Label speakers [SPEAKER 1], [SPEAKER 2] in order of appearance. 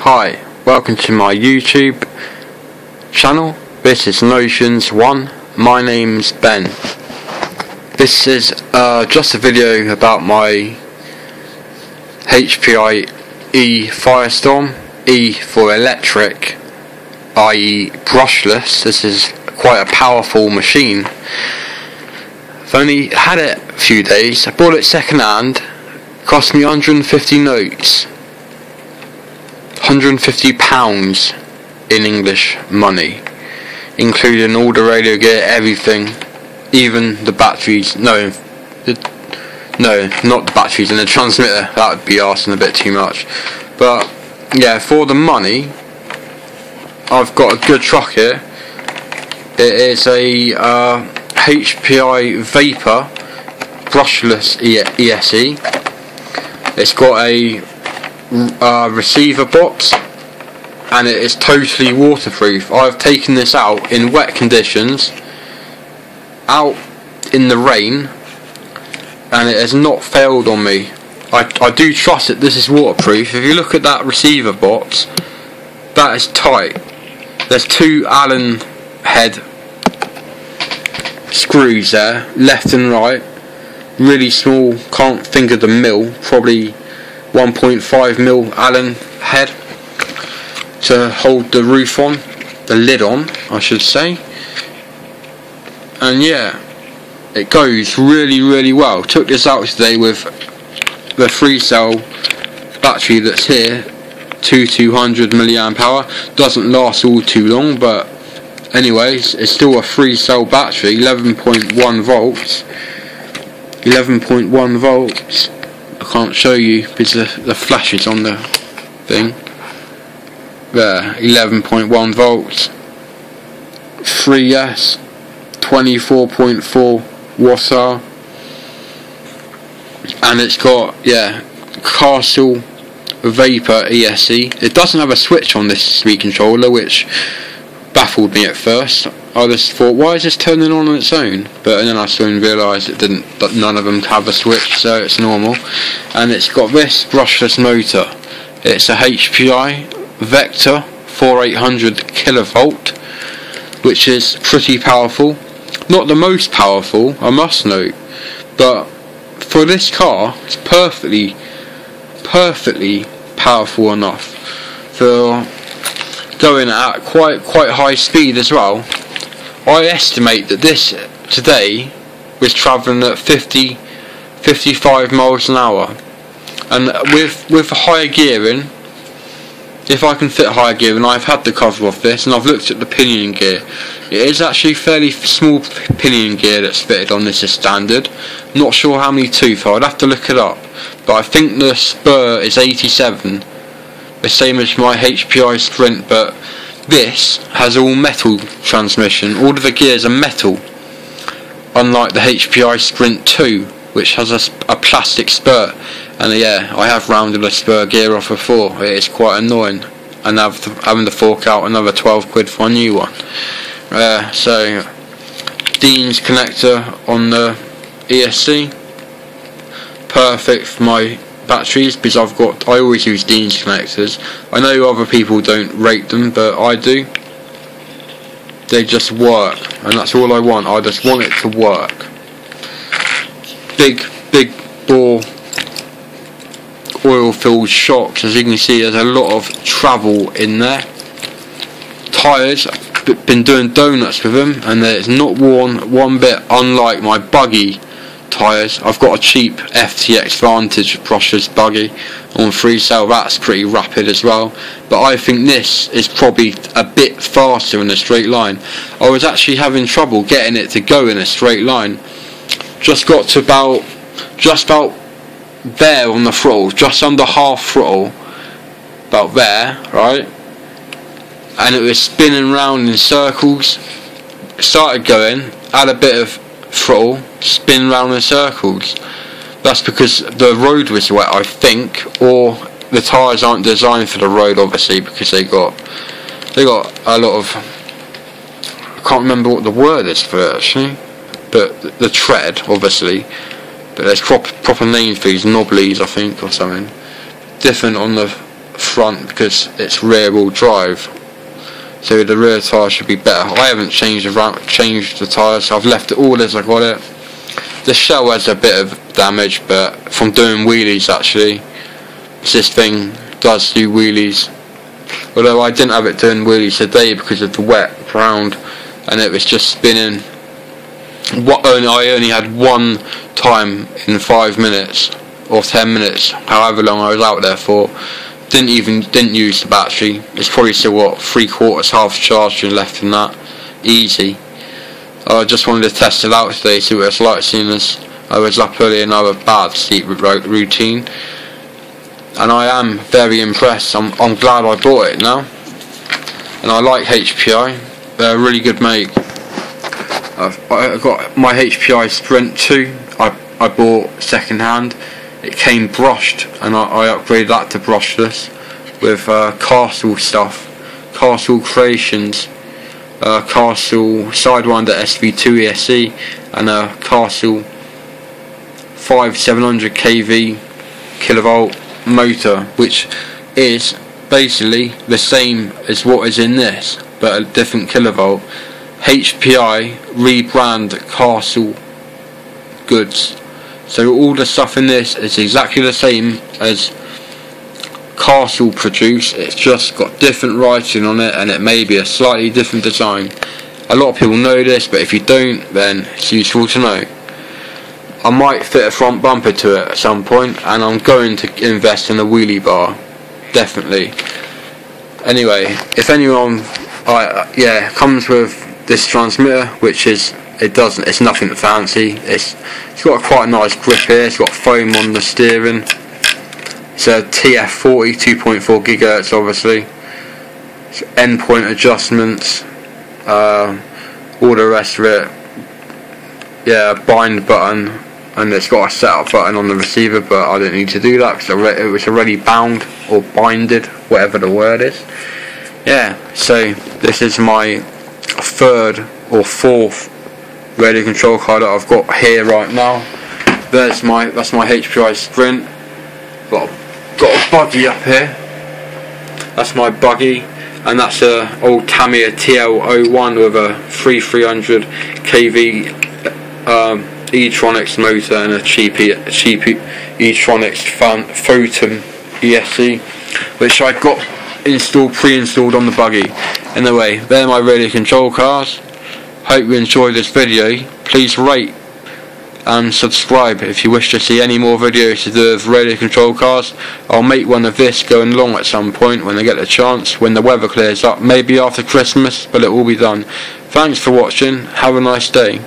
[SPEAKER 1] Hi, welcome to my YouTube channel. This is Notions1. My name's Ben. This is just a video about my HPI Firestorm. E for electric, i.e. brushless. This is quite a powerful machine. I've only had it a few days. I bought it second hand. Cost me 150 notes. £150 in English money, including all the radio gear, everything, even the batteries. No, not the batteries and the transmitter. That would be asking a bit too much. But yeah, for the money, I've got a good truck here. It is a HPI Vapor Brushless ESC. It's got a receiver box and it is totally waterproof. I've taken this out in wet conditions, out in the rain, and it has not failed on me. I do trust that this is waterproof. If you look at that receiver box, that is tight. There's two Allen head screws there, left and right, really small, can't think of the mil, probably 1.5 mil Allen head to hold the roof on, the lid on I should say. And yeah, it goes really well. Took this out today with the 3-cell battery that's here, 200 milliamp hour. Doesn't last all too long, but anyways, it's still a 3-cell battery, 11.1 volts. 11.1 volts. I can't show you because the flash is on the thing. There, 11.1 volts. 3S, 24.4 watt-hour. And it's got, yeah, Castle Vapor ESC. It doesn't have a switch on this speed controller, which baffled me at first. I just thought, why is this turning on its own? But then I soon realised it didn't. That none of them have a switch, so it's normal. And it's got this brushless motor. It's a HPI Vector 4800kv, which is pretty powerful. Not the most powerful, I must note, but for this car, it's perfectly powerful enough for going at quite high speed as well. I estimate that this today was travelling at 55 miles an hour, and with higher gearing, if I can fit higher gearing, I've had the cover off this and I've looked at the pinion gear. It is actually fairly small pinion gear that's fitted on this as standard. Not sure how many tooth are, I'd have to look it up, but I think the spur is 87, the same as my HPI Sprint, but this has all metal transmission. All of the gears are metal, unlike the HPI Sprint 2, which has a plastic spur. And yeah, I have rounded a spur gear off before. It is quite annoying, and having to fork out another 12 quid for a new one. So Dean's connector on the ESC, perfect for my batteries, because I always use Dean's connectors. I know other people don't rate them, but I do. They just work, and that's all I want. I just want it to work. Big bore oil filled shocks. As you can see, there's a lot of travel in there. Tyres, been doing donuts with them, and it's not worn one bit, unlike my buggy tyres. I've got a cheap FTX Vantage brushless buggy on 3-cell. That's pretty rapid as well, but I think this is probably a bit faster in a straight line. I was actually having trouble getting it to go in a straight line. Just got to just about there on the throttle, just under half throttle, about there, right, and it was spinning round in circles. Started going, had a bit of throttle, spin round in circls. That's because the road was wet, I think, or the tyres aren't designed for the road, obviously, because they got a lot of, I can't remember what the word is for it actually, but the tread, obviously. But there's proper names for these, knobblies I think, or something different on the front because it's rear wheel drive, so the rear tyre should be better. I haven't changed the tyres, so I've left it all as I got it. The shell has a bit of damage, but from doing wheelies actually, this thing does do wheelies. Although I didn't have it doing wheelies today because of the wet ground and it was just spinning. I only had one time in 5 minutes or 10 minutes, however long I was out there for. Didn't use the battery. It's probably still got 3/4 half charge left in that. Easy. I just wanted to test it out today, see what it's like, seeing as I was up early in another bad sleep routine. And I am very impressed. I'm glad I bought it now. And I like HPI. They're a really good make. I got my HPI Sprint 2. I bought second hand. It came brushed, and I upgraded that to brushless with Castle stuff, Castle Creations, Castle Sidewinder SV2 ESC, and a Castle 4700kv kilovolt motor, which is basically the same as what is in this, but a different kilovolt. HPI rebrand Castle goods, so all the stuff in this is exactly the same as Castle produce. It's just got different writing on it, and it may be a slightly different design. A lot of people know this, but if you don't, then it's useful to know. I might fit a front bumper to it at some point, and I'm going to invest in a wheelie bar, definitely. Anyway, if anyone, comes with this transmitter, which is, it's nothing fancy. It's got quite a nice grip here. It's got foam on the steering. It's a TF40 2.4 GHz, obviously. It's endpoint adjustments, all the rest of it. Yeah, bind button, and it's got a setup button on the receiver, but I don't need to do that because it was already bound or binded, whatever the word is. Yeah, so this is my third or fourth radio control car that I've got here right now. That's my HPI Sprint. Got a buggy up here. That's my buggy, and that's a old Tamiya TL01 with a 3300kv E-Tronics motor and a cheap E-Tronics Photon ESC, which I got pre-installed on the buggy. Anyway, they're my radio control cars. Hope you enjoyed this video. Please rate and subscribe if you wish to see any more videos to do with radio control cars. I'll make one of this going along at some point when I get the chance, when the weather clears up, maybe after Christmas, but it will be done. Thanks for watching. Have a nice day.